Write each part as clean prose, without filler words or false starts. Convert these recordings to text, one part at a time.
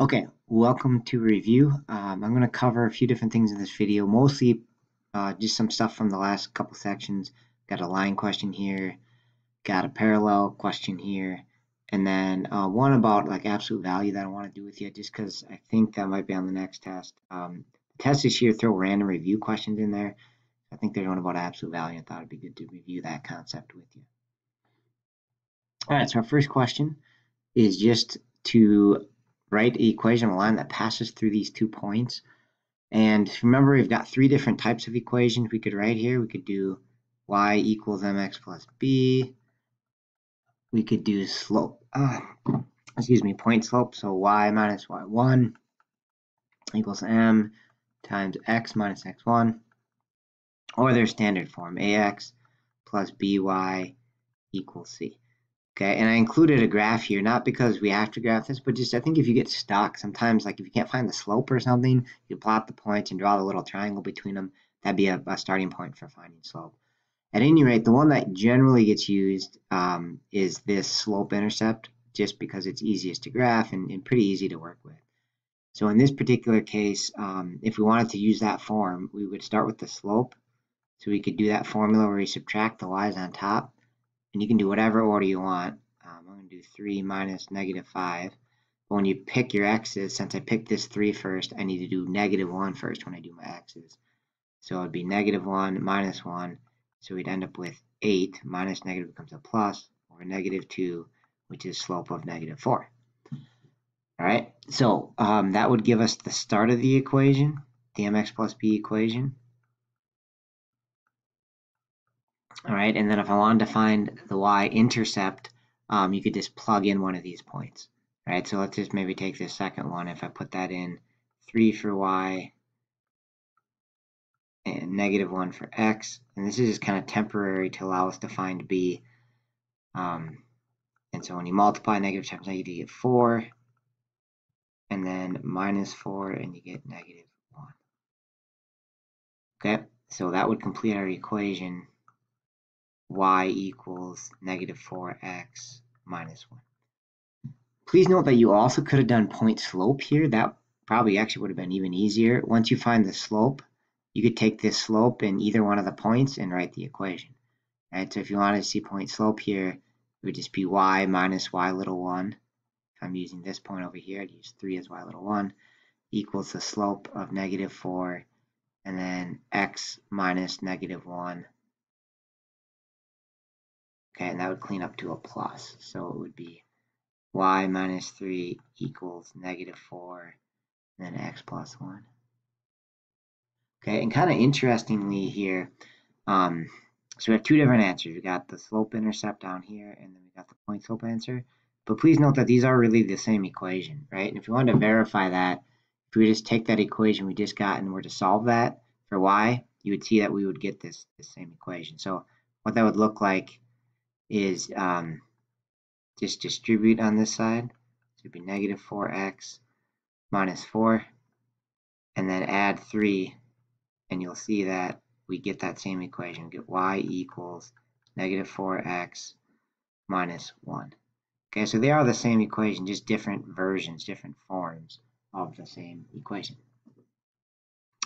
Okay, welcome to review. I'm going to cover a few different things in this video, mostly just some stuff from the last couple sections. Got a line question here, got a parallel question here, and then one about like absolute value that I want to do with you just because I think that might be on the next test. The test this year throw random review questions in there. I think there's one about absolute value. I thought it'd be good to review that concept with you. All right, so our first question is just to write an equation of a line that passes through these 2 points. And remember, we've got 3 different types of equations we could write here. We could do y equals mx plus b. We could do slope, point slope. So y minus y1 equals m times x minus x1. Or their standard form, ax plus by equals c. Okay, and I included a graph here, not because we have to graph this, but just I think if you get stuck, sometimes like if you can't find the slope or something, you plot the points and draw the little triangle between them. That'd be a starting point for finding slope. At any rate, the one that generally gets used is this slope-intercept, just because it's easiest to graph and pretty easy to work with. So in this particular case, if we wanted to use that form, we would start with the slope. So we could do that formula where we subtract the y's on top. And you can do whatever order you want. I'm going to do 3 minus -5. But when you pick your x's, since I picked this 3 first, I need to do -1 first when I do my x's. So it would be -1 minus 1. So we'd end up with 8 minus negative becomes a plus, over -2, which is slope of -4. All right, so that would give us the start of the equation, the mx plus b equation. All right, and then if I wanted to find the y-intercept, you could just plug in one of these points. All right, so let's just maybe take this second one. If I put that in, 3 for y and -1 for x, and this is just kind of temporary to allow us to find b. And so when you multiply negative times negative, you get 4, and then -4, and you get -1. Okay, so that would complete our equation. Y equals -4x minus 1. Please note that you also could have done point slope here. That probably actually would have been even easier. Once you find the slope, you could take this slope in either one of the points and write the equation. Right? So if you wanted to see point slope here, it would just be y minus y little 1. If I'm using this point over here, I'd use 3 as y little 1 equals the slope of -4 and then x minus -1. Okay, and that would clean up to a plus. So it would be y minus 3 equals -4, and then x plus 1. Okay, and kind of interestingly here, so we have 2 different answers. We got the slope-intercept down here, and then we got the point slope answer. But please note that these are really the same equation, right? And if you wanted to verify that, if we just take that equation we just got and were to solve that for y, you would see that we would get this same equation. So what that would look like is just distribute on this side. So it'd be -4x minus 4, and then add 3, and you'll see that we get that same equation. We get y equals -4x minus 1. Okay, so they are the same equation, just different versions, different forms of the same equation.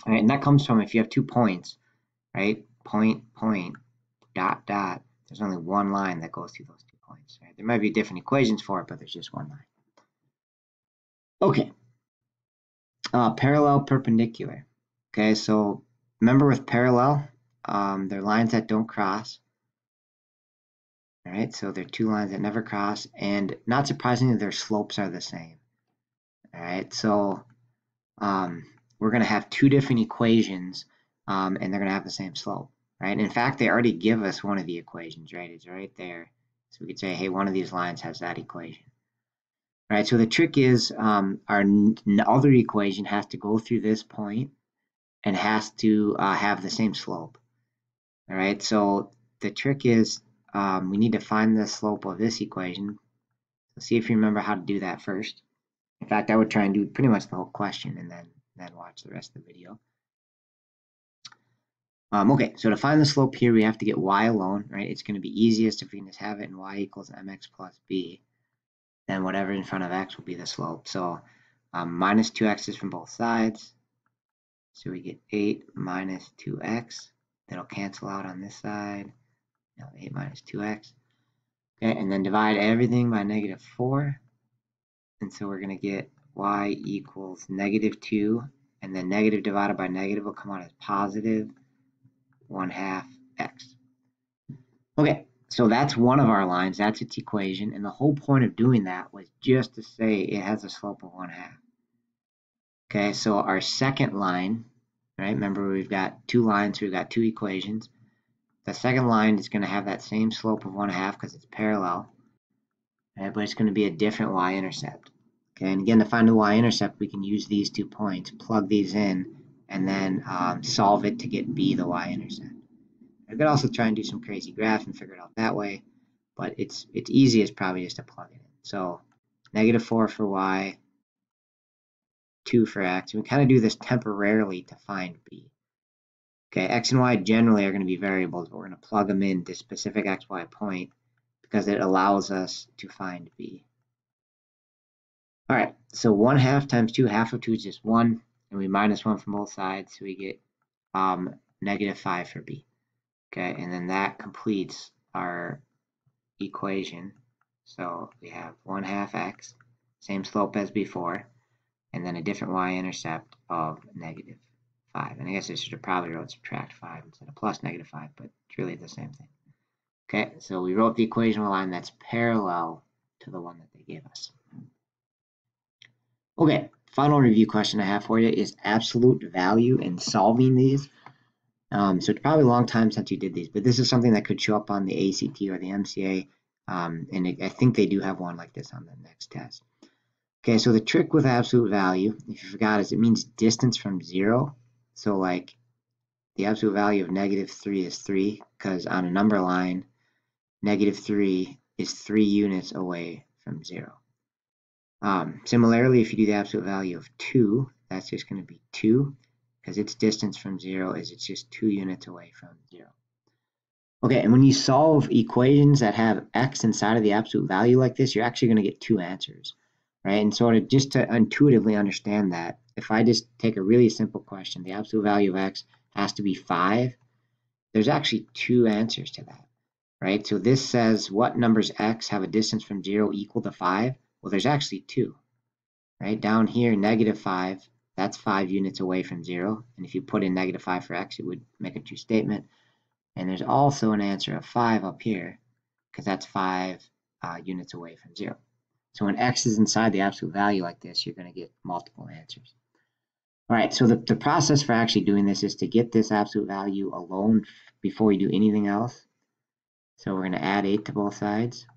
All right, and that comes from if you have 2 points, right? Point, dot, dot. There's only one line that goes through those 2 points. Right? There might be different equations for it, but there's just one line. Okay. Parallel, perpendicular. Okay, so remember with parallel, they're lines that don't cross. All right, so they're 2 lines that never cross, and not surprisingly, their slopes are the same. All right, so we're going to have 2 different equations, and they're going to have the same slope. Right? In fact, they already give us one of the equations, right? It's right there. So we could say, hey, one of these lines has that equation. All right, so the trick is our other equation has to go through this point and has to have the same slope. All right, so the trick is we need to find the slope of this equation. So see if you remember how to do that first. In fact, I would try and do pretty much the whole question and then watch the rest of the video. Okay, so to find the slope here, we have to get y alone, right? It's going to be easiest if we can just have it in y equals mx plus b. Then whatever in front of x will be the slope. So minus 2x's from both sides. So we get 8 minus 2x. That'll cancel out on this side. Now 8 minus 2x. Okay, and then divide everything by negative 4. And so we're going to get y equals negative 2. And then negative divided by negative will come out as positive 1/2 x. Okay, so that's one of our lines. That's its equation. And the whole point of doing that was just to say it has a slope of 1/2. Okay, so our second line, right? Remember, we've got two lines, so we've got two equations. The second line is going to have that same slope of 1/2 because it's parallel, right? But it's going to be a different y-intercept. Okay, and again, to find the y-intercept, we can use these 2 points, plug these in, and then solve it to get b, the y-intercept. I could also try and do some crazy graph and figure it out that way, but it's easiest probably just to plug it in. So negative 4 for y, 2 for x. And we kind of do this temporarily to find b. Okay, x and y generally are going to be variables, but we're going to plug them in to specific xy point because it allows us to find b. All right, so 1/2 times 2, half of 2 is just 1, and we minus 1 from both sides, so we get negative 5 for b. Okay, and then that completes our equation. So we have 1/2 x, same slope as before, and then a different y-intercept of negative 5. And I guess I should have probably wrote subtract 5 instead of plus negative 5, but it's really the same thing. Okay, so we wrote the equation of a line that's parallel to the one that they gave us. Okay, final review question I have for you is absolute value in solving these. So it's probably a long time since you did these, but this is something that could show up on the ACT or the MCA, and I think they do have one like this on the next test. Okay, so the trick with absolute value, if you forgot, is it means distance from 0. So like the absolute value of negative 3 is 3, because on a number line, negative 3 is 3 units away from 0. Similarly, if you do the absolute value of 2, that's just going to be 2, because its distance from 0 is it's just 2 units away from 0. Okay, and when you solve equations that have x inside of the absolute value like this, you're actually going to get 2 answers, right? And so just to intuitively understand that, if I just take a really simple question, the absolute value of x has to be 5, there's actually 2 answers to that, right? So this says what numbers x have a distance from 0 equal to 5? Well, there's actually 2, right? Down here, negative 5, that's 5 units away from 0. And if you put in negative 5 for x, it would make a true statement. And there's also an answer of 5 up here, because that's 5 units away from 0. So when x is inside the absolute value like this, you're going to get multiple answers. All right, so the process for actually doing this is to get this absolute value alone before you do anything else. So we're going to add 8 to both sides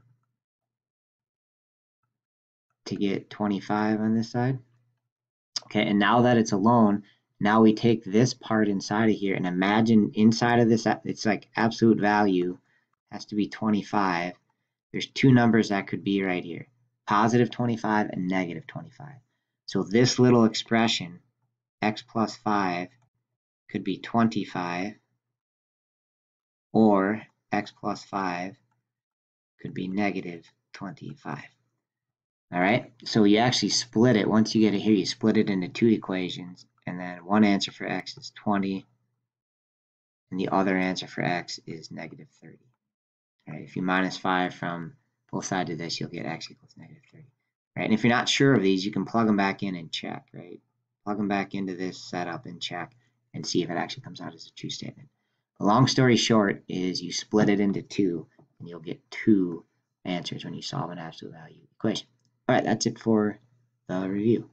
to get 25 on this side. Okay, and now that it's alone, now we take this part inside of here and imagine inside of this, it's like absolute value has to be 25. There's 2 numbers that could be right here, positive 25 and negative 25. So this little expression, x plus 5, could be 25, or x plus 5 could be negative 25. All right, so you actually split it. Once you get it here, you split it into 2 equations, and then one answer for x is 20, and the other answer for x is negative 30. All right, if you minus 5 from both sides of this, you'll get x equals negative 30. Right, and if you're not sure of these, you can plug them back in and check, right? Plug them back into this setup and check and see if it actually comes out as a true statement. The long story short is you split it into 2, and you'll get 2 answers when you solve an absolute value equation. All right, that's it for the review.